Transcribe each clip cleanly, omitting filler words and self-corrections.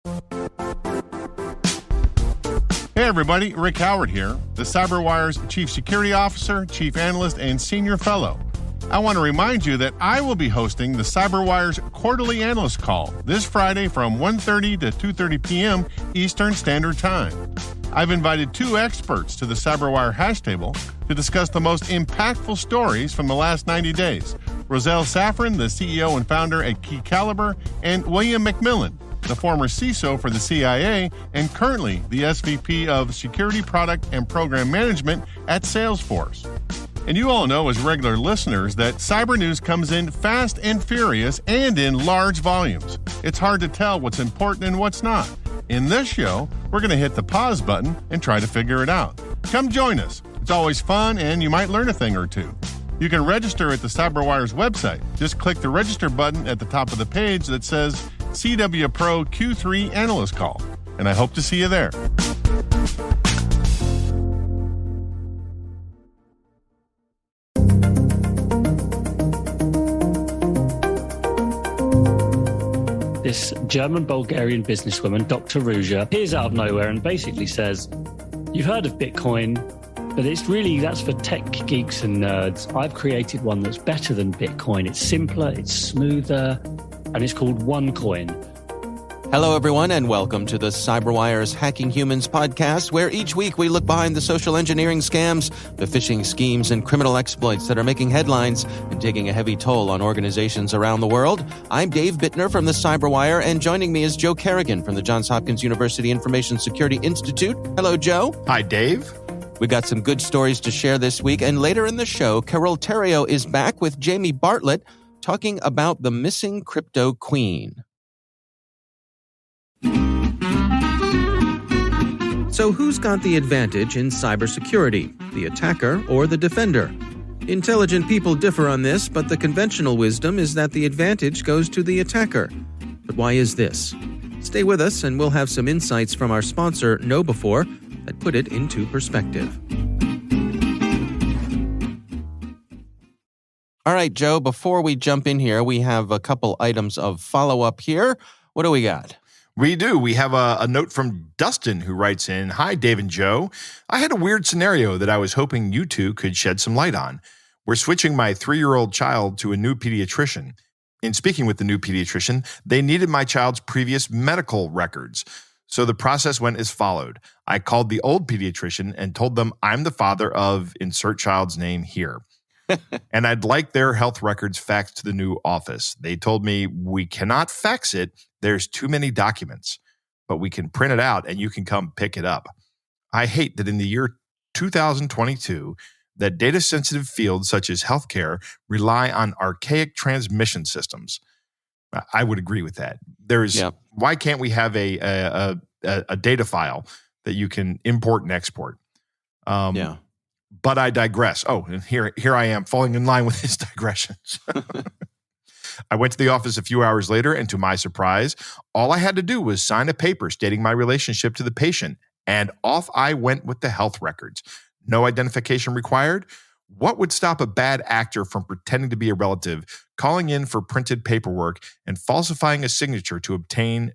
Hey everybody, Rick Howard here, the CyberWire's Chief Security Officer, Chief Analyst, and Senior Fellow. I want to remind you that I will be hosting the CyberWire's Quarterly Analyst Call this Friday from 1:30 to 2:30 p.m. Eastern Standard Time. I've invited two experts to the CyberWire hash table to discuss the most impactful stories from the last 90 days. Roselle Safran, the CEO and founder at Key Caliber, and William McMillan, the former CISO for the CIA and currently the SVP of Security Product and Program Management at Salesforce. And you all know as regular listeners that cyber news comes in fast and furious and in large volumes. It's hard to tell what's important and what's not. In this show, we're going to hit the pause button and try to figure it out. Come join us. It's always fun and you might learn a thing or two. You can register at the CyberWire's website. Just click the register button at the top of the page that says CW Pro Q3 Analyst Call. And I hope to see you there. This German-Bulgarian businesswoman, Dr. Rouge, appears out of nowhere and basically says, "You've heard of Bitcoin, but that's for tech geeks and nerds. I've created one that's better than Bitcoin. It's simpler, it's smoother, and it's called OneCoin." Hello, everyone, and welcome to the CyberWire's Hacking Humans podcast, where each week we look behind the social engineering scams, the phishing schemes, and criminal exploits that are making headlines and taking a heavy toll on organizations around the world. I'm Dave Bittner from the CyberWire, and joining me is Joe Kerrigan from the Johns Hopkins University Information Security Institute. Hello, Joe. Hi, Dave. We got some good stories to share this week, and later in the show, Carol Theriault is back with Jamie Bartlett talking about the missing crypto queen. So who's got the advantage in cybersecurity, the attacker or the defender? Intelligent people differ on this, but the conventional wisdom is that the advantage goes to the attacker. But why is this? Stay with us and we'll have some insights from our sponsor, KnowBe4, that put it into perspective. All right, Joe, before we jump in here, we have a couple items of follow-up here. What do we got? We do. We have a note from Dustin who writes in, "Hi, Dave and Joe. I had a weird scenario that I was hoping you two could shed some light on. We're switching my 3-year-old child to a new pediatrician. In speaking with the new pediatrician, they needed my child's previous medical records. So the process went as followed. I called the old pediatrician and told them I'm the father of insert child's name here. And I'd like their health records faxed to the new office. They told me we cannot fax it. There's too many documents, but we can print it out and you can come pick it up. I hate that in the year 2022, that data-sensitive fields such as healthcare rely on archaic transmission systems." I would agree with that. Why can't we have a data file that you can import and export? But I digress. Oh, and here I am falling in line with his digressions. I went to the office a few hours later, and to my surprise, all I had to do was sign a paper stating my relationship to the patient, and off I went with the health records. No identification required. What would stop a bad actor from pretending to be a relative, calling in for printed paperwork, and falsifying a signature to obtain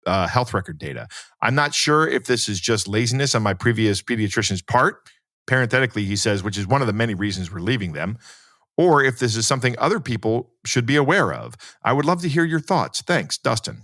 health record data? I'm not sure if this is just laziness on my previous pediatrician's part. Parenthetically, he says, which is one of the many reasons we're leaving them, or if this is something other people should be aware of. I would love to hear your thoughts. Thanks, Dustin.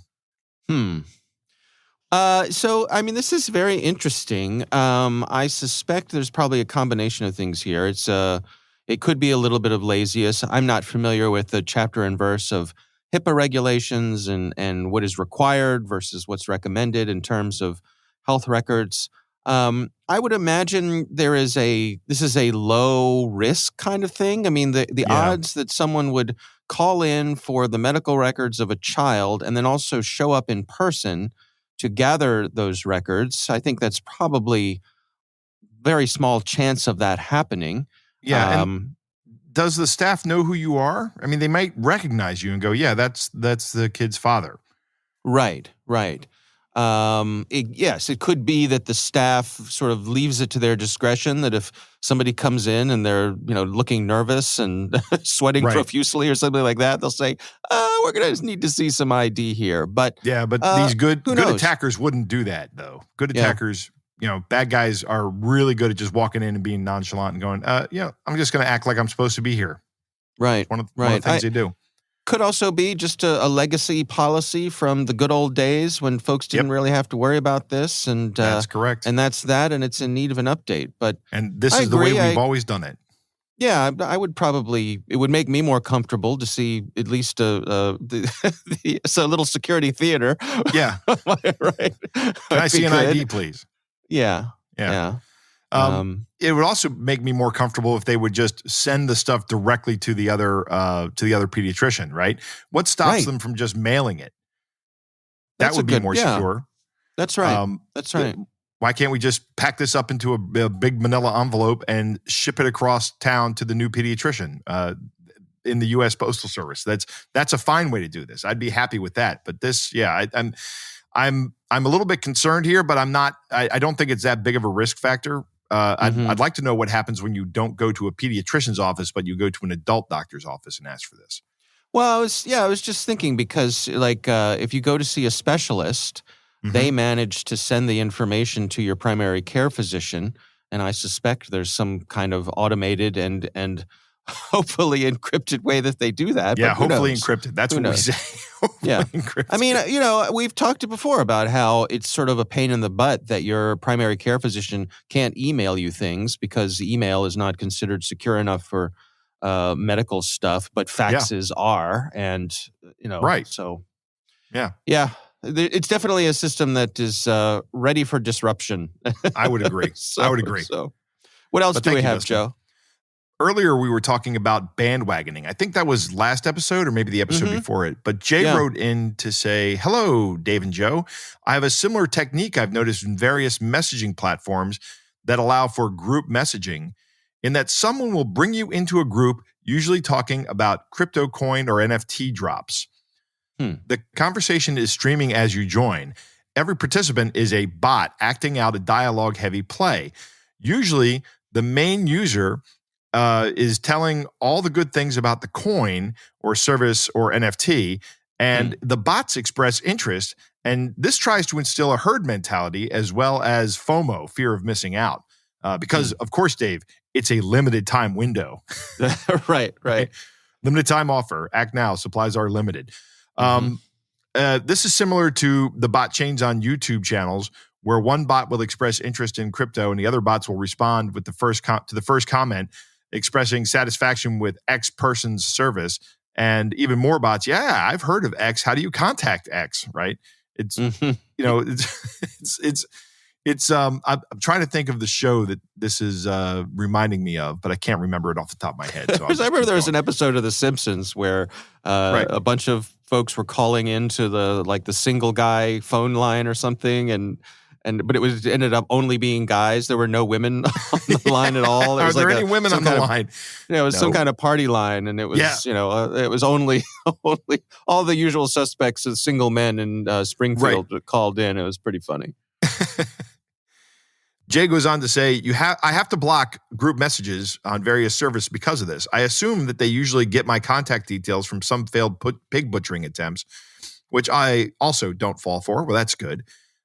This is very interesting. I suspect there's probably a combination of things here. It could be a little bit of laziness. I'm not familiar with the chapter and verse of HIPAA regulations and what is required versus what's recommended in terms of health records. I would imagine this is a low risk kind of thing. I mean, the odds that someone would call in for the medical records of a child and then also show up in person to gather those records, I think that's probably very small chance of that happening. Yeah. And does the staff know who you are? I mean, they might recognize you and go, yeah, that's the kid's father. Right. Yes, it could be that the staff sort of leaves it to their discretion, that if somebody comes in and they're, looking nervous and sweating Right. profusely or something like that, they'll say, we're going to need to see some ID here. But Yeah, but these good who knows? attackers wouldn't do that, though. Good Yeah. attackers, bad guys are really good at just walking in and being nonchalant and going, I'm just going to act like I'm supposed to be here. Right. One of the things they do. Could also be just a legacy policy from the good old days when folks didn't really have to worry about this. And that's correct. And that's that, and it's in need of an update. And this is the way we've always done it. Yeah, I would probably, it would make me more comfortable to see at least it's a little security theater. Yeah. Right. Can I see an ID, please? Yeah. It would also make me more comfortable if they would just send the stuff directly to the other pediatrician, right? What stops them from just mailing it? That would be more secure. That's right. That's right. Why can't we just pack this up into a big manila envelope and ship it across town to the new pediatrician in the U.S. Postal Service? That's a fine way to do this. I'd be happy with that. But this, I'm a little bit concerned here, but I'm not. I don't think it's that big of a risk factor. I'd like to know what happens when you don't go to a pediatrician's office, but you go to an adult doctor's office and ask for this. Well, I was just thinking because, if you go to see a specialist, they manage to send the information to your primary care physician, and I suspect there's some kind of automated and hopefully encrypted way that they do that. Yeah, but hopefully encrypted. That's what we say. Yeah. Encrypted. I mean, we've talked before about how it's sort of a pain in the butt that your primary care physician can't email you things because email is not considered secure enough for medical stuff, but faxes are. And, right. So, yeah. It's definitely a system that is ready for disruption. I would agree. I would agree. So, what else do we have, Joe? Earlier, we were talking about bandwagoning. I think that was last episode or maybe the episode before it. But Jay wrote in to say, hello, Dave and Joe. I have a similar technique I've noticed in various messaging platforms that allow for group messaging, in that someone will bring you into a group, usually talking about crypto coin or NFT drops. The conversation is streaming as you join. Every participant is a bot acting out a dialogue-heavy play. Usually, the main user is telling all the good things about the coin or service or NFT, and the bots express interest, and this tries to instill a herd mentality as well as FOMO, fear of missing out. Because, of course, Dave, it's a limited time window. Right. Limited time offer. Act now. Supplies are limited. This is similar to the bot chains on YouTube channels, where one bot will express interest in crypto and the other bots will respond with the first comment, expressing satisfaction with X person's service, and even more bots. Yeah, I've heard of X. How do you contact X? Right? It's I'm trying to think of the show that this is reminding me of, but I can't remember it off the top of my head. So I remember there was an episode of The Simpsons where a bunch of folks were calling into the single guy phone line or something, but it ended up only being guys. There were no women on the line at all. Are there any women on the line? It was some kind of party line, and it was it was only all the usual suspects of single men in Springfield called in. It was pretty funny. Jay goes on to say, I have to block group messages on various services because of this. I assume that they usually get my contact details from some failed pig butchering attempts, which I also don't fall for. Well, that's good.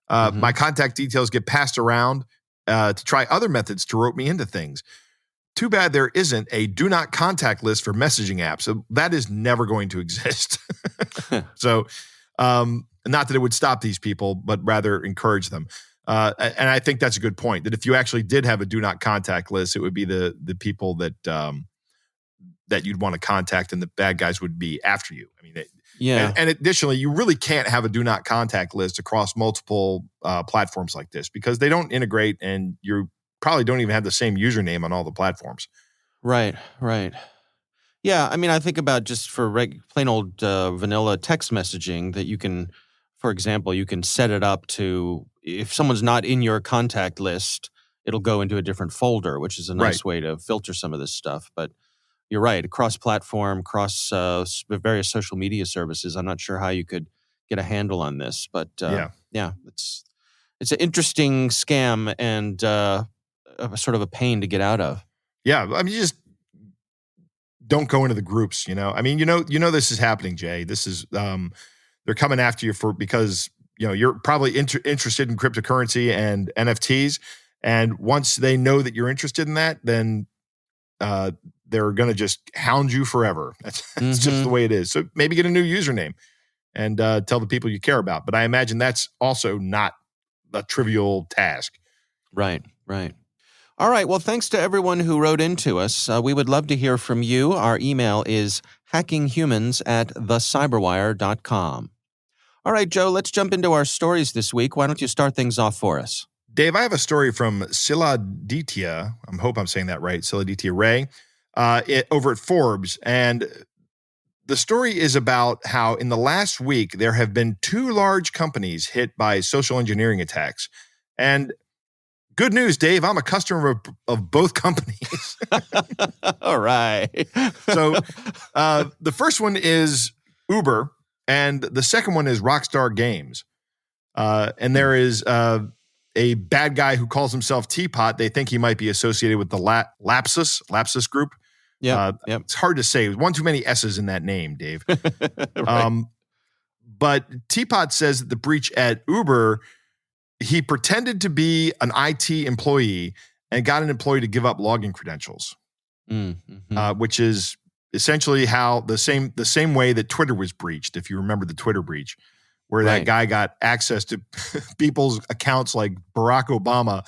My contact details get passed around to try other methods to rope me into things. Too bad there isn't a do not contact list for messaging apps. That is never going to exist. So, not that it would stop these people, but rather encourage them. And I think that's a good point, that if you actually did have a do not contact list, it would be the people that you'd want to contact, and the bad guys would be after you. I mean, and additionally, you really can't have a do not contact list across multiple platforms like this because they don't integrate, and you probably don't even have the same username on all the platforms. Right. Yeah, I mean, I think about just for plain old vanilla text messaging that you can, for example, you can set it up to, if someone's not in your contact list, it'll go into a different folder, which is a nice way to filter some of this stuff. But you're right, cross-platform, various social media services, I'm not sure how you could get a handle on this. But Yeah. It's an interesting scam and sort of a pain to get out of. Yeah, I mean, you just don't go into the groups. I mean, this is happening, Jay. This is they're coming after you because you're probably interested in cryptocurrency and NFTs, and once they know that you're interested in that, then they're going to just hound you forever. That's just the way it is. So maybe get a new username and tell the people you care about. But I imagine that's also not a trivial task. Right. All right. Well, thanks to everyone who wrote into us. We would love to hear from you. Our email is hackinghumans@thecyberwire.com. All right, Joe, let's jump into our stories this week. Why don't you start things off for us? Dave, I have a story from Siladitya. I hope I'm saying that right. Siladitya Ray over at Forbes. And the story is about how in the last week, there have been 2 large companies hit by social engineering attacks. And good news, Dave, I'm a customer of both companies. All right. So the first one is Uber, and the second one is Rockstar Games. And there is a bad guy who calls himself Teapot. They think he might be associated with the Lapsus Group. Yeah, It's hard to say. There's one too many S's in that name, Dave. Right. But Teapot says that the breach at Uber, he pretended to be an IT employee and got an employee to give up login credentials, which is essentially how the same way that Twitter was breached, if you remember the Twitter breach, where that guy got access to people's accounts like Barack Obama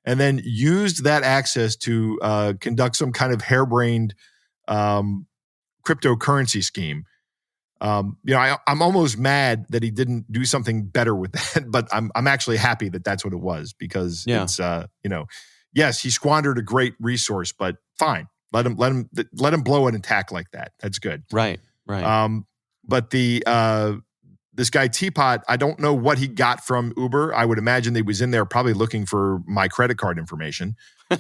and then used that access to conduct some kind of harebrained cryptocurrency scheme. I'm almost mad that he didn't do something better with that, but I'm actually happy that that's what it was because it's yes, he squandered a great resource, but fine, let him blow an attack like that. That's good. Right. But this guy Teapot, I don't know what he got from Uber. I would imagine that he was in there probably looking for my credit card information,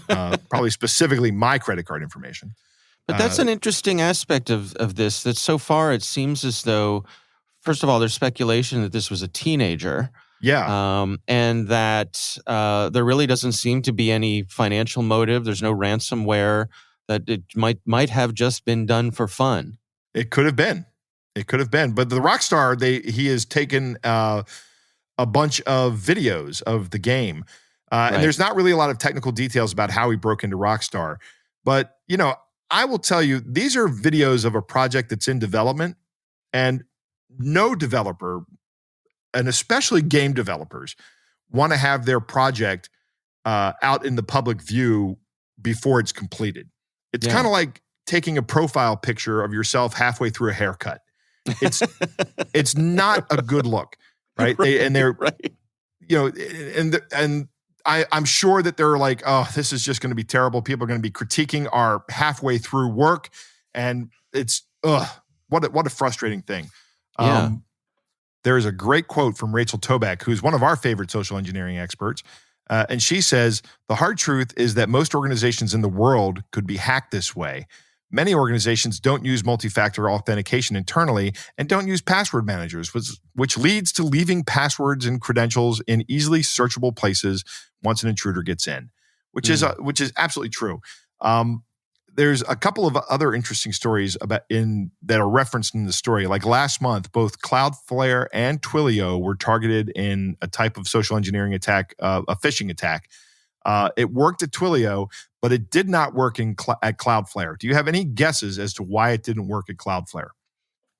probably specifically my credit card information. But that's an interesting aspect of this, that so far it seems as though, first of all, there's speculation that this was a teenager. Yeah. And that there really doesn't seem to be any financial motive. There's no ransomware, that it might have just been done for fun. It could have been. But the Rockstar, he has taken a bunch of videos of the game. And there's not really a lot of technical details about how he broke into Rockstar. But, I will tell you, these are videos of a project that's in development, and no developer, and especially game developers, want to have their project out in the public view before it's completed. It's kind of like taking a profile picture of yourself halfway through a haircut. It's not a good look, right? I'm sure that they're like, oh, this is just going to be terrible. People are going to be critiquing our halfway through work, and it's what a frustrating thing. Yeah. There's a great quote from Rachel Toback, who's one of our favorite social engineering experts, and she says, "The hard truth is that most organizations in the world could be hacked this way. Many organizations don't use multi-factor authentication internally and don't use password managers, which leads to leaving passwords and credentials in easily searchable places once an intruder gets in," which is absolutely true. There's a couple of other interesting stories that are referenced in the story. Like last month, both Cloudflare and Twilio were targeted in a type of social engineering attack, a phishing attack. It worked at Twilio, but it did not work at Cloudflare. Do you have any guesses as to why it didn't work at Cloudflare?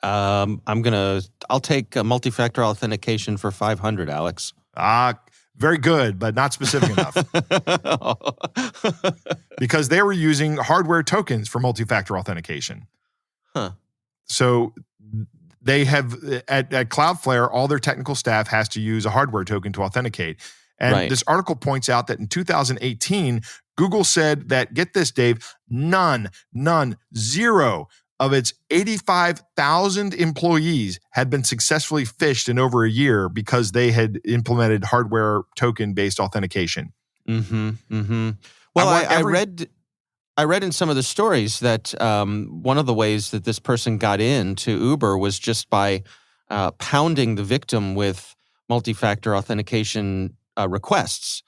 I'll take multi-factor authentication for 500, Alex. Very good, but not specific enough. Because they were using hardware tokens for multi-factor authentication. Huh. So they have, at Cloudflare, all their technical staff has to use a hardware token to authenticate. And this article points out that in 2018, Google said that, get this, Dave, zero of its 85,000 employees had been successfully phished in over a year because they had implemented hardware token-based authentication. Well, I read in some of the stories that one of the ways that this person got into Uber was just by pounding the victim with multi-factor authentication requests.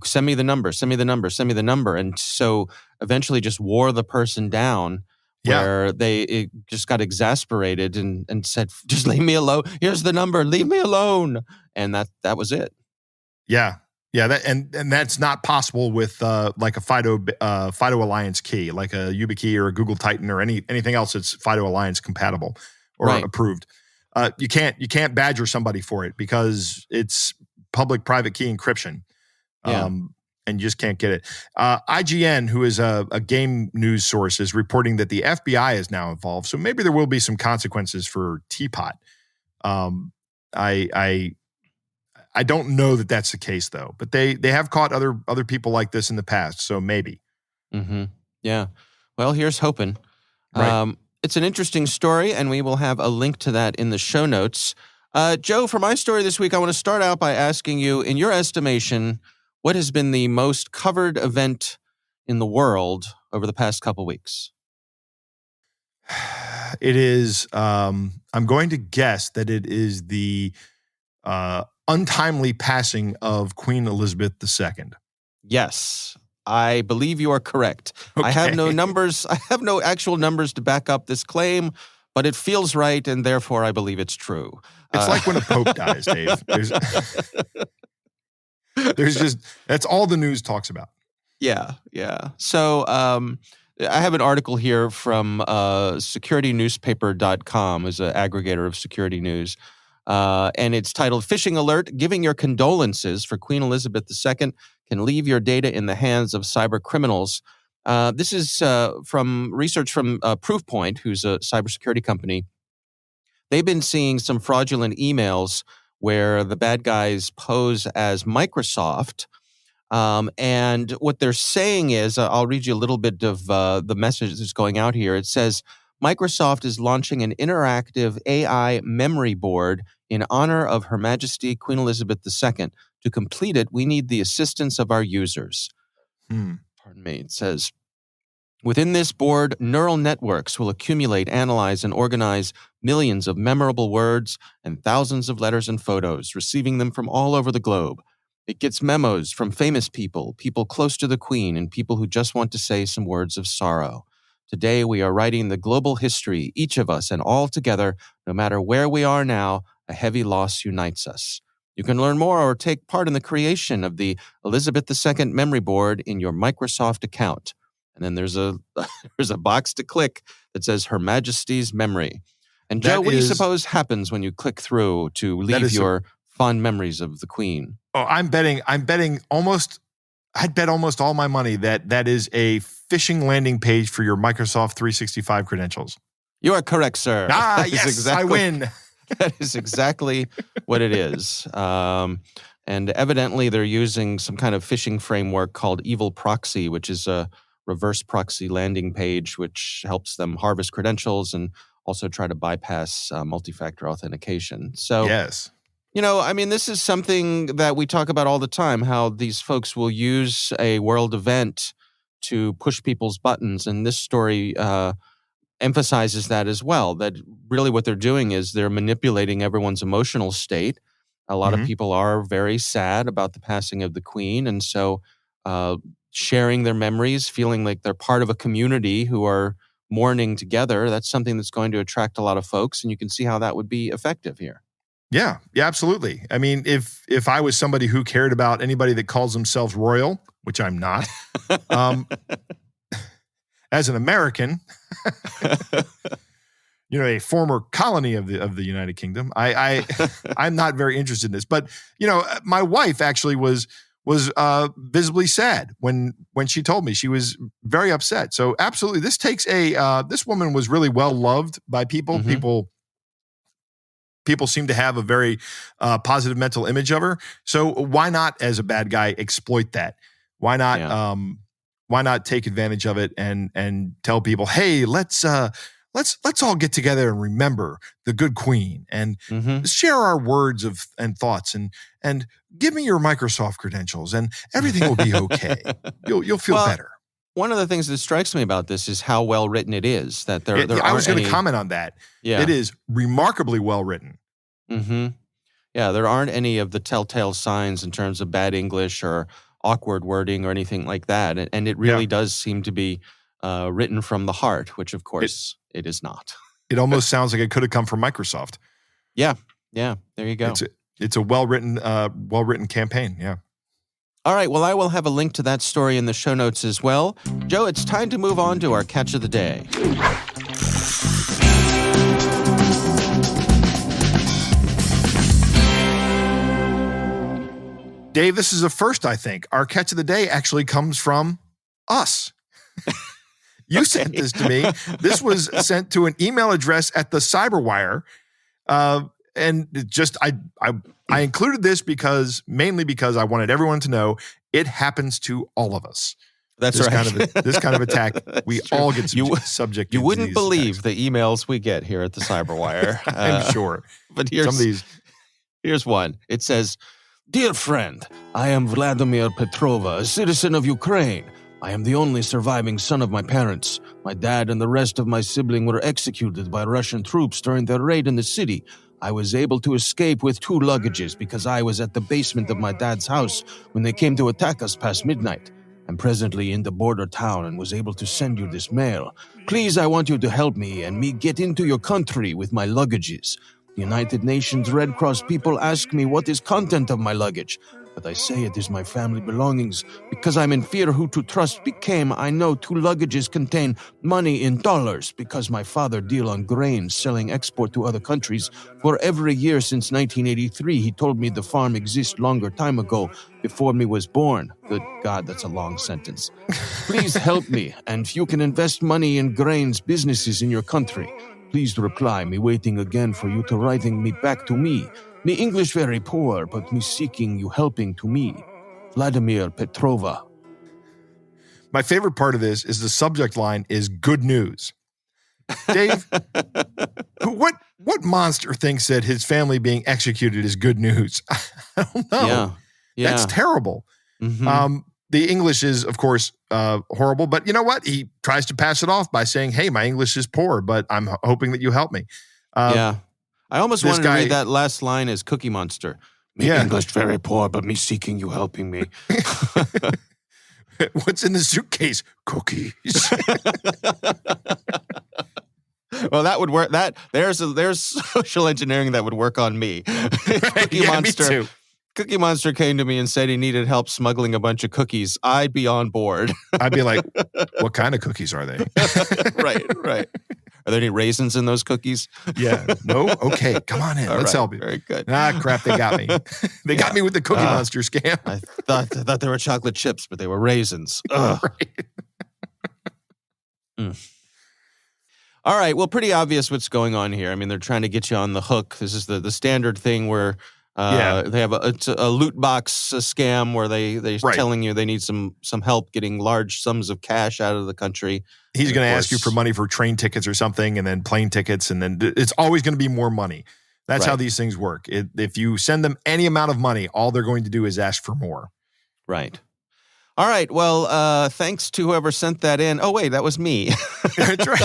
Send me the number, send me the number, send me the number. And so eventually just wore the person down where it just got exasperated and said, just leave me alone. Here's the number, leave me alone. And that was it. Yeah. Yeah, and that's not possible with like a FIDO Alliance key, like a YubiKey or a Google Titan or anything else that's FIDO Alliance compatible or approved. You can't badger somebody for it because it's public-private key encryption, and you just can't get it. IGN, who is a game news source, is reporting that the FBI is now involved, so maybe there will be some consequences for Teapot. I don't know that that's the case though, but they have caught other people like this in the past, so maybe. Mm-hmm. Yeah. Well, here's hoping. Right. It's an interesting story, and we will have a link to that in the show notes. Joe, for my story this week, I want to start out by asking you, in your estimation, what has been the most covered event in the world over the past couple weeks? It is. I'm going to guess that it is the untimely passing of Queen Elizabeth II. Yes, I believe you are correct. Okay. I have no numbers. I have no actual numbers to back up this claim, but it feels right, and therefore I believe it's true. It's like when a pope dies, Dave. There's just, that's all the news talks about. Yeah. So I have an article here from securitynewspaper.com, is an aggregator of security news. And it's titled, Phishing Alert, Giving Your Condolences for Queen Elizabeth II Can Leave Your Data in the Hands of Cybercriminals. This is from research from Proofpoint, who's a cybersecurity company. They've been seeing some fraudulent emails where the bad guys pose as Microsoft. And what they're saying is, I'll read you a little bit of the message that's going out here. It says, Microsoft is launching an interactive AI memory board in honor of Her Majesty Queen Elizabeth II. To complete it, we need the assistance of our users. Pardon me. It says, within this board, neural networks will accumulate, analyze, and organize millions of memorable words and thousands of letters and photos, receiving them from all over the globe. It gets memos from famous people, people close to the Queen, and people who just want to say some words of sorrow. Today, we are writing the global history, each of us, and all together, no matter where we are now, a heavy loss unites us. You can learn more or take part in the creation of the Elizabeth II memory board in your Microsoft account. And then there's a box to click that says Her Majesty's Memory. And Joe, what do you suppose happens when you click through to leave your fond memories of the Queen? Oh, I'd bet almost all my money that is a phishing landing page for your Microsoft 365 credentials. You are correct, sir. Yes, I win. That is exactly what it is. And evidently they're using some kind of phishing framework called Evil Proxy, which is a reverse proxy landing page, which helps them harvest credentials and also try to bypass multi-factor authentication. So, yes. This is something that we talk about all the time, how these folks will use a world event to push people's buttons. And this story emphasizes that as well, that really what they're doing is they're manipulating everyone's emotional state. A lot of people are very sad about the passing of the Queen. And so sharing their memories, feeling like they're part of a community who are mourning together, that's something that's going to attract a lot of folks. And you can see how that would be effective here. Yeah, absolutely. I mean, if I was somebody who cared about anybody that calls themselves royal, which I'm not, as an American, a former colony of the United Kingdom, I'm not very interested in this. But my wife actually was visibly sad when she told me. She was very upset. So absolutely, this takes this woman was really well loved by people. People seem to have a very positive mental image of her. So why not, as a bad guy, exploit that? Why not? Yeah. Why not take advantage of it and tell people, hey, let's all get together and remember the good Queen and share our words and thoughts and give me your Microsoft credentials and everything will be okay. You'll feel better. One of the things that strikes me about this is how well written it is. That there I was going to comment on that. Yeah. It is remarkably well written. Mm-hmm. Yeah, there aren't any of the telltale signs in terms of bad English or awkward wording or anything like that. And it really does seem to be written from the heart, which, of course, it is not. It almost sounds like it could have come from Microsoft. Yeah, there you go. It's a well-written campaign, yeah. All right, well, I will have a link to that story in the show notes as well. Joe, it's time to move on to our catch of the day. Dave, this is a first, I think. Our catch of the day actually comes from us. You sent this to me. This was sent to an email address at the CyberWire. And I included this mainly because I wanted everyone to know it happens to all of us. That's right. This kind of attack, we all get subject to. You wouldn't believe the emails we get here at the CyberWire. I'm sure. But here's one. It says, "Dear friend, I am Vladimir Petrova, a citizen of Ukraine. I am the only surviving son of my parents. My dad and the rest of my sibling were executed by Russian troops during their raid in the city. I was able to escape with 2 luggages because I was at the basement of my dad's house when they came to attack us past midnight. I'm presently in the border town and was able to send you this mail. Please, I want you to help me and me get into your country with my luggages. The United Nations Red Cross people ask me what is content of my luggage, but I say it is my family belongings. Because I'm in fear who to trust became, I know 2 luggages contain money in dollars because my father deal on grain selling export to other countries. For every year since 1983, he told me the farm exists longer time ago before me was born. Good God, that's a long sentence. Please help me, and if you can invest money in grains businesses in your country, please reply me waiting again for you to writing me back to me. Me English very poor, but me seeking you helping to me. Vladimir Petrova." My favorite part of this is the subject line is good news. Dave, what monster thinks that his family being executed is good news? I don't know. Yeah. That's terrible. Mm-hmm. The English is, of course, horrible, but you know what? He tries to pass it off by saying, "Hey, my English is poor, but I'm hoping that you help me." I almost wanted to read that last line as Cookie Monster. Me English very poor, but me seeking you helping me. What's in the suitcase? Cookies. Well, that would work. There's social engineering that would work on me. Cookie Monster. Me too. Cookie Monster came to me and said he needed help smuggling a bunch of cookies. I'd be on board. I'd be like, "What kind of cookies are they?" Right. Are there any raisins in those cookies? Yeah. No? Okay. Come on in. Let's help you. Very good. Crap. They got me. They got me with the Cookie Monster scam. I thought they were chocolate chips, but they were raisins. Ugh. Right. All right. Well, pretty obvious what's going on here. I mean, they're trying to get you on the hook. This is the standard thing where they have a loot box scam where they're telling you they need some help getting large sums of cash out of the country. He's going to ask you for money for train tickets or something, and then plane tickets, and then it's always going to be more money. That's how these things work. If you send them any amount of money, all they're going to do is ask for more. Right. All right. Well, thanks to whoever sent that in. Oh, wait, that was me. That's right.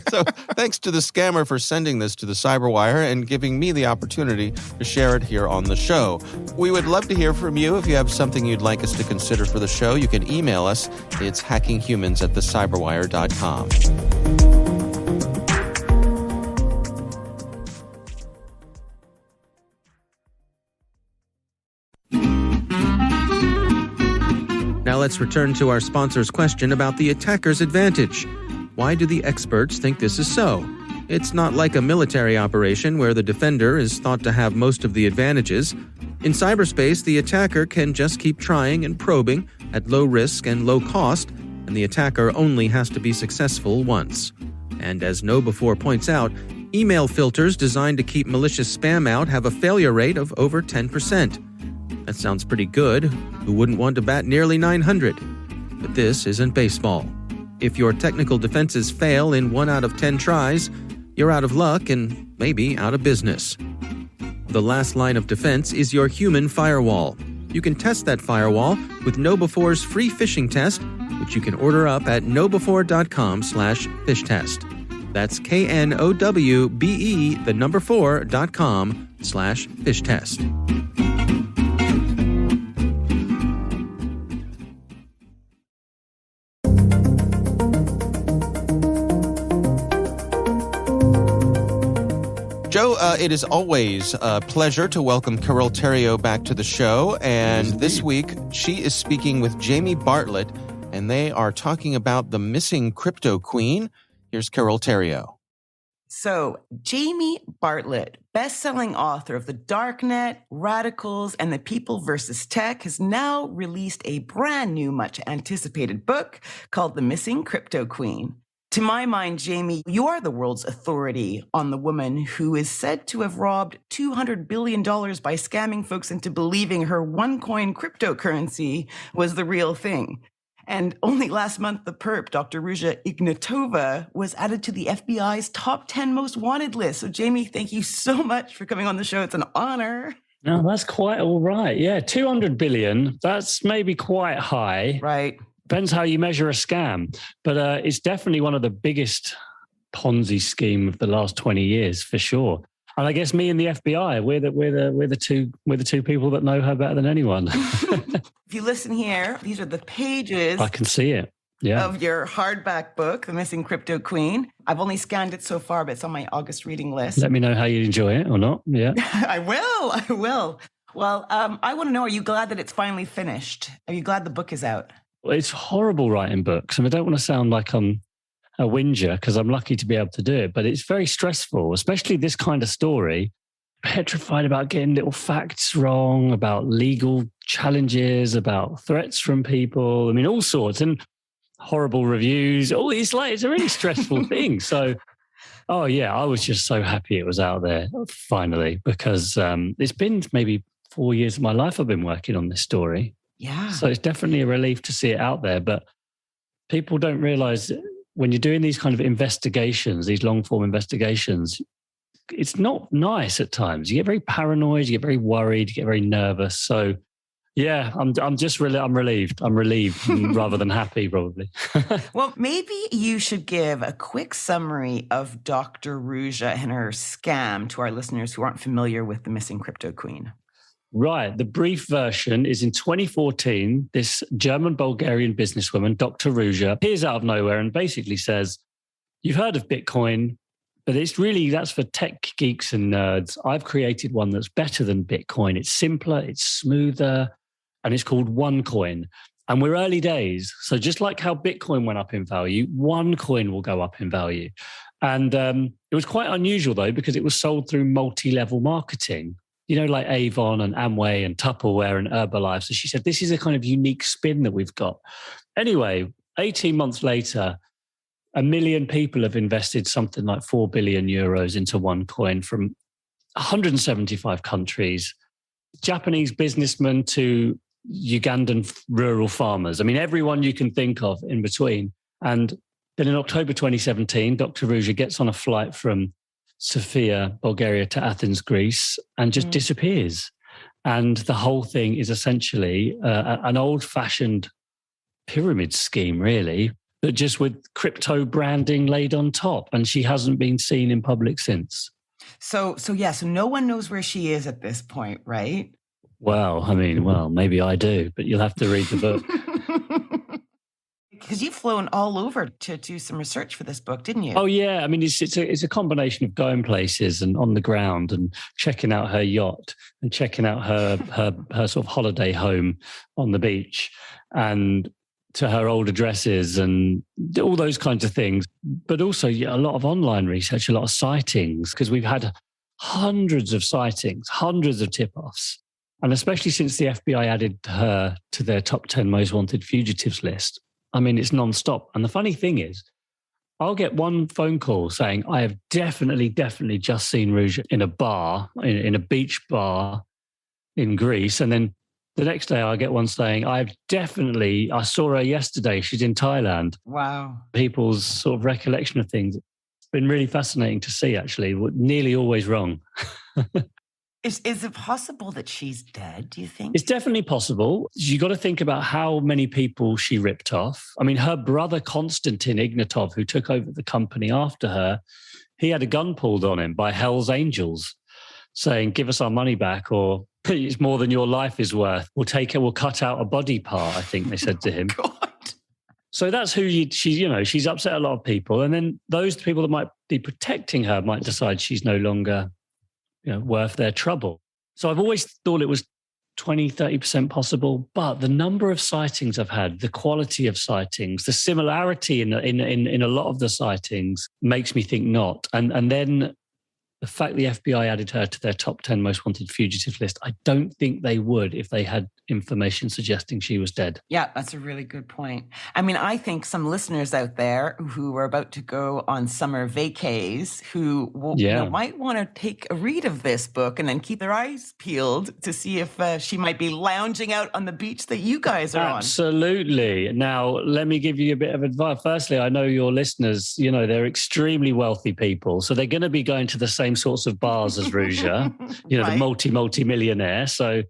So thanks to the scammer for sending this to the CyberWire and giving me the opportunity to share it here on the show. We would love to hear from you. If you have something you'd like us to consider for the show, you can email us. It's hackinghumans@thecyberwire.com. Now let's return to our sponsor's question about the attacker's advantage. Why do the experts think this is so? It's not like a military operation where the defender is thought to have most of the advantages. In cyberspace, the attacker can just keep trying and probing at low risk and low cost, and the attacker only has to be successful once. And as KnowBe4 points out, email filters designed to keep malicious spam out have a failure rate of over 10%. That sounds pretty good. Who wouldn't want to bat nearly 900? But this isn't baseball. If your technical defenses fail in 1 out of 10 tries, you're out of luck and maybe out of business. The last line of defense is your human firewall. You can test that firewall with KnowBe4's free phishing test, which you can order up at knowbe4.com/fishtest. That's KNOWBE4.com/ joe.com/fishtest. Joe, it is always a pleasure to welcome Carol Theriault back to the show. And this week, she is speaking with Jamie Bartlett, and they are talking about the missing crypto queen. Here's Carol Theriault. So, Jamie Bartlett, best-selling author of The Darknet, Radicals, and The People vs. Tech, has now released a brand new, much-anticipated book called The Missing Crypto Queen. To my mind, Jamie, you are the world's authority on the woman who is said to have robbed $200 billion by scamming folks into believing her one-coin cryptocurrency was the real thing. And only last month, the perp, Dr. Rouge Natova, was added to the FBI's top 10 most wanted list. So, Jamie, thank you so much for coming on the show. It's an honor. No, that's quite all right. Yeah, 200 billion, that's maybe quite high. Right. Depends how you measure a scam. But it's definitely one of the biggest Ponzi scheme of the last 20 years, for sure. And I guess me and the FBI, we're the two people that know her better than anyone. If you listen here, these are the pages. I can see it. Yeah. Of your hardback book, The Missing Crypto Queen. I've only scanned it so far, but it's on my August reading list. Let me know how you enjoy it or not. Yeah. I will. Well, I want to know, are you glad that it's finally finished? Are you glad the book is out? Well, it's horrible writing books. And I don't want to sound like I'm a whinger because I'm lucky to be able to do it, but it's very stressful, especially this kind of story. Petrified about getting little facts wrong, about legal challenges, about threats from people. I mean, all sorts, and horrible reviews. Oh, it's a really stressful thing. So, oh yeah, I was just so happy it was out there finally, because it's been maybe 4 years of my life I've been working on this story. Yeah. So it's definitely a relief to see it out there. But people don't realize when you're doing these kind of investigations, these long form investigations, it's not nice at times. You get very paranoid, you get very worried, you get very nervous. So yeah, I'm relieved. I'm relieved rather than happy, probably. Well, maybe you should give a quick summary of Dr. Rouge and her scam to our listeners who aren't familiar with the Missing Crypto Queen. Right. The brief version is in 2014, this German-Bulgarian businesswoman, Dr. Rouge, appears out of nowhere and basically says, you've heard of Bitcoin, but that's for tech geeks and nerds. I've created one that's better than Bitcoin. It's simpler, it's smoother, and it's called OneCoin. And we're early days. So just like how Bitcoin went up in value, OneCoin will go up in value. And it was quite unusual, though, because it was sold through multi-level marketing. You know, like Avon and Amway and Tupperware and Herbalife. So she said, this is a kind of unique spin that we've got. Anyway, 18 months later, 1 million people have invested something like 4 billion euros into OneCoin from 175 countries, Japanese businessmen to Ugandan rural farmers. I mean, everyone you can think of in between. And then in October 2017, Dr. Rouge gets on a flight from Sofia, Bulgaria to Athens, Greece, and just disappears. And the whole thing is essentially an old-fashioned pyramid scheme, really, but just with crypto branding laid on top. And she hasn't been seen in public since. So no one knows where she is at this point, right? Well, maybe I do, but you'll have to read the book. Because you've flown all over to do some research for this book, didn't you? Oh, yeah. I mean, it's a combination of going places and on the ground and checking out her yacht and checking out her sort of holiday home on the beach and to her old addresses and all those kinds of things. But also a lot of online research, a lot of sightings, because we've had hundreds of sightings, hundreds of tip-offs. And especially since the FBI added her to their top 10 most wanted fugitives list. I mean, it's nonstop. And the funny thing is, I'll get one phone call saying, I have definitely just seen Rouge in a bar, in a beach bar in Greece. And then the next day I get one saying, I saw her yesterday. She's in Thailand. Wow. People's sort of recollection of things. It's been really fascinating to see, actually. We're nearly always wrong. Is it possible that she's dead, do you think? It's definitely possible. You got to think about how many people she ripped off. I mean, her brother, Konstantin Ignatov, who took over the company after her, he had a gun pulled on him by Hell's Angels. saying, give us our money back, or it's more than your life is worth. We'll take it. We'll cut out a body part, I think they said to him. God. So that's who she's upset a lot of people. And then those people that might be protecting her might decide she's no longer, worth their trouble. So I've always thought it was 20, 30% possible, but the number of sightings I've had, the quality of sightings, the similarity in a lot of the sightings makes me think not. And then the fact the FBI added her to their top 10 most wanted fugitive list, I don't think they would if they had information suggesting she was dead. Yeah, that's a really good point. I mean, I think some listeners out there who are about to go on summer vacays who might want to take a read of this book and then keep their eyes peeled to see if she might be lounging out on the beach that you guys are on. Absolutely. Now, let me give you a bit of advice. Firstly, I know your listeners, they're extremely wealthy people, so they're going to be going to the same sorts of bars as Rouge, right? The multi-millionaire. So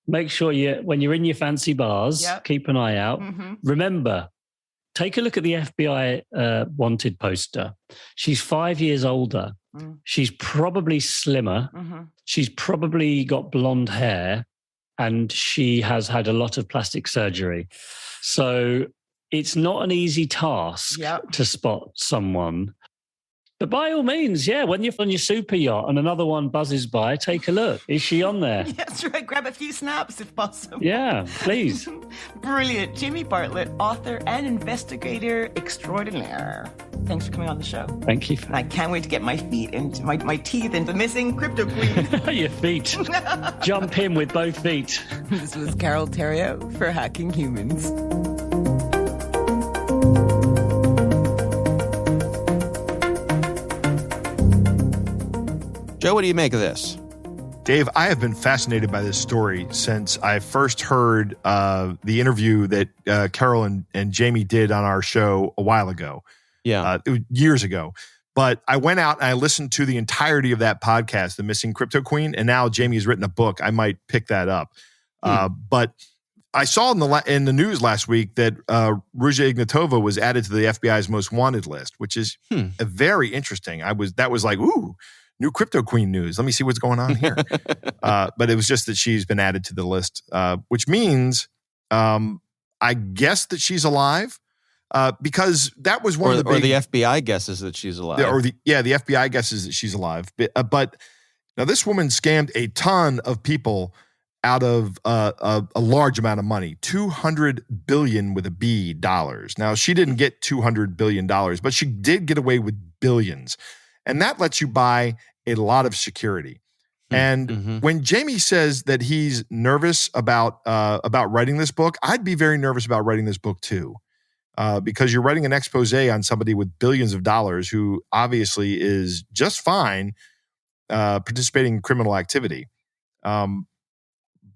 make sure when you're in your fancy bars, keep an eye out. Mm-hmm. Remember, take a look at the FBI wanted poster. She's 5 years older. Mm. She's probably slimmer. Mm-hmm. She's probably got blonde hair, and she has had a lot of plastic surgery. So it's not an easy task to spot someone. But by all means, when you're on your super yacht and another one buzzes by, take a look. Is she on there? That's right. Grab a few snaps if possible. Yeah, please. Brilliant. Jamie Bartlett, author and investigator extraordinaire. Thanks for coming on the show. Thank you. And I can't wait to get my teeth into missing crypto queen. Your feet. Jump in with both feet. This was Carol Theriault for Hacking Humans. Joe, what do you make of this? Dave, I have been fascinated by this story since I first heard the interview that Carol and Jamie did on our show a while ago. Yeah. It was years ago. But I went out and I listened to the entirety of that podcast, The Missing Crypto Queen, and now Jamie has written a book. I might pick that up. But I saw in the news last week that Rouge Natova was added to the FBI's most wanted list, which is a very interesting. That was like, ooh, new crypto queen news. Let me see what's going on here. But it was just that she's been added to the list, which means I guess that she's alive because that was one of the big... Or the FBI guesses that she's alive. The FBI guesses that she's alive. But now this woman scammed a ton of people out of a large amount of money, $200 billion with a B dollars. Now, she didn't get $200 billion, but she did get away with billions. And that lets you buy a lot of security. And when Jamie says that he's nervous about writing this book, I'd be very nervous about writing this book too, because you're writing an expose on somebody with billions of dollars who obviously is just fine participating in criminal activity.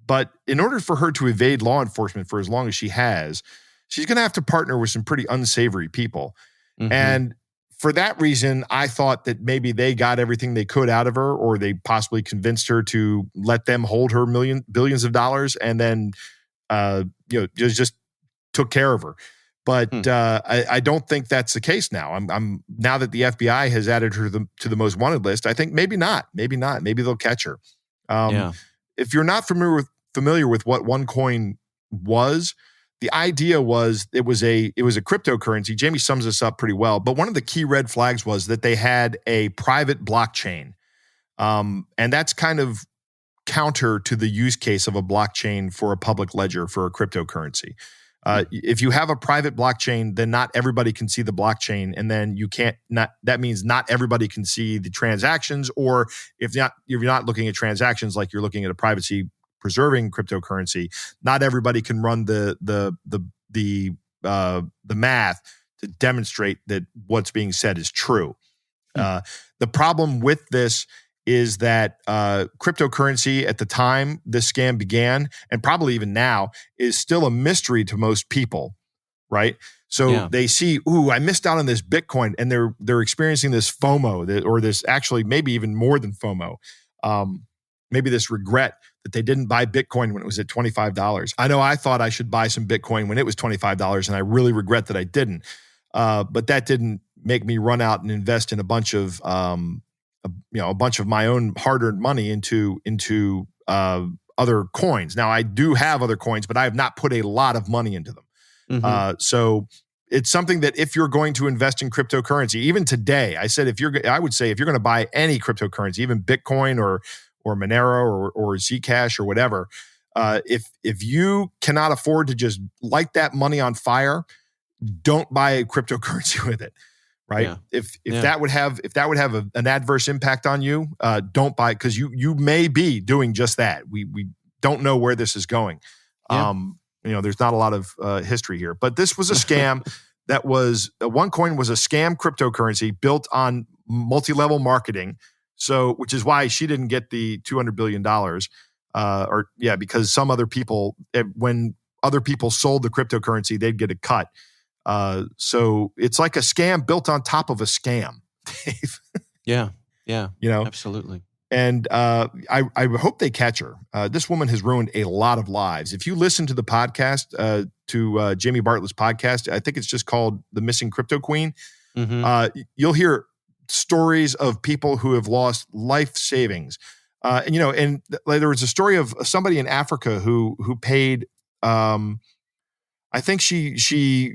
But in order for her to evade law enforcement for as long as she has, she's going to have to partner with some pretty unsavory people. And for that reason, I thought that maybe they got everything they could out of her, or they possibly convinced her to let them hold her billions of dollars, and then just took care of her. But I don't think that's the case now. I'm now that the FBI has added her to the most wanted list. I think maybe not. Maybe they'll catch her. If you're not familiar with what OneCoin was, the idea was it was a cryptocurrency. Jamie sums this up pretty well. But one of the key red flags was that they had a private blockchain. And that's kind of counter to the use case of a blockchain for a public ledger for a cryptocurrency. If you have a private blockchain, then not everybody can see the blockchain, and then that means not everybody can see the transactions, or if you're not looking at transactions like you're looking at a privacy preserving cryptocurrency, not everybody can run the math to demonstrate that what's being said is true. The problem with this is that cryptocurrency at the time this scam began, and probably even now, is still a mystery to most people, right? So they see, ooh, I missed out on this Bitcoin, and they're experiencing this FOMO, or this actually maybe even more than FOMO, maybe this regret that they didn't buy Bitcoin when it was at $25. I know I thought I should buy some Bitcoin when it was $25, and I really regret that I didn't. But that didn't make me run out and invest in a bunch of a bunch of my own hard-earned money into other coins. Now I do have other coins, but I have not put a lot of money into them. Mhm. So it's something that if you're going to invest in cryptocurrency, even today, I would say if you're going to buy any cryptocurrency, even Bitcoin or Monero or Zcash or whatever, if you cannot afford to just light that money on fire, don't buy a cryptocurrency with it. Right. Yeah. If Yeah. that would have an adverse impact on you, don't buy, because you may be doing just that. We don't know where this is going. Yeah. There's not a lot of history here, but this was a scam. That was OneCoin was a scam cryptocurrency built on multi-level marketing. So, which is why she didn't get the $200 billion, because some other people, when other people sold the cryptocurrency, they'd get a cut. So it's like a scam built on top of a scam, Dave. Yeah. Yeah. Absolutely. And I hope they catch her. This woman has ruined a lot of lives. If you listen to the podcast, to Jamie Bartlett's podcast, I think it's just called The Missing Crypto Queen. Mm-hmm. You'll hear stories of people who have lost life savings. And there was a story of somebody in Africa who paid, I think she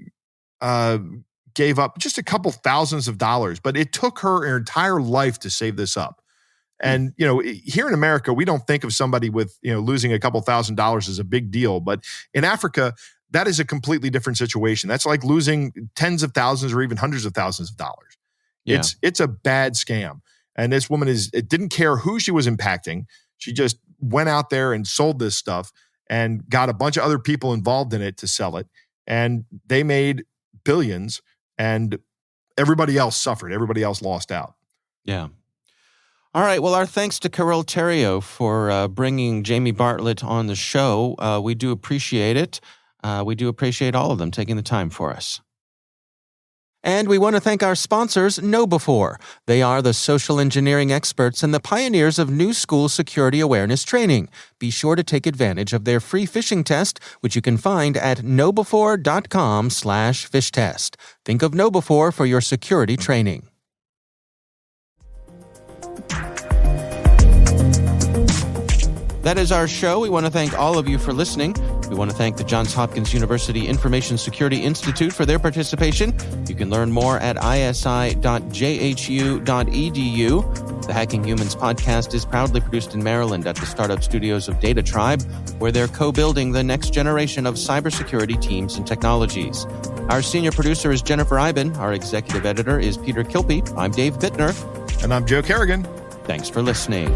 gave up just a couple thousands of dollars, but it took her entire life to save this up. And, here in America, we don't think of somebody with, losing a couple $1,000s as a big deal. But in Africa, that is a completely different situation. That's like losing tens of thousands or even hundreds of thousands of dollars. Yeah. It's a bad scam. And this woman it didn't care who she was impacting. She just went out there and sold this stuff and got a bunch of other people involved in it to sell it. And they made billions, and everybody else suffered. Everybody else lost out. Yeah. All right. Well, our thanks to Carol Theriault for bringing Jamie Bartlett on the show. We do appreciate it. We do appreciate all of them taking the time for us. And we want to thank our sponsors, KnowBe4. They are the social engineering experts and the pioneers of new school security awareness training. Be sure to take advantage of their free phishing test, which you can find at knowbe4.com/fishtest. Think of KnowBe4 for your security training. That is our show. We want to thank all of you for listening. We want to thank the Johns Hopkins University Information Security Institute for their participation. You can learn more at isi.jhu.edu. The Hacking Humans podcast is proudly produced in Maryland at the startup studios of Data Tribe, where they're co-building the next generation of cybersecurity teams and technologies. Our senior producer is Jennifer Iben. Our executive editor is Peter Kilpe. I'm Dave Bittner. And I'm Joe Kerrigan. Thanks for listening.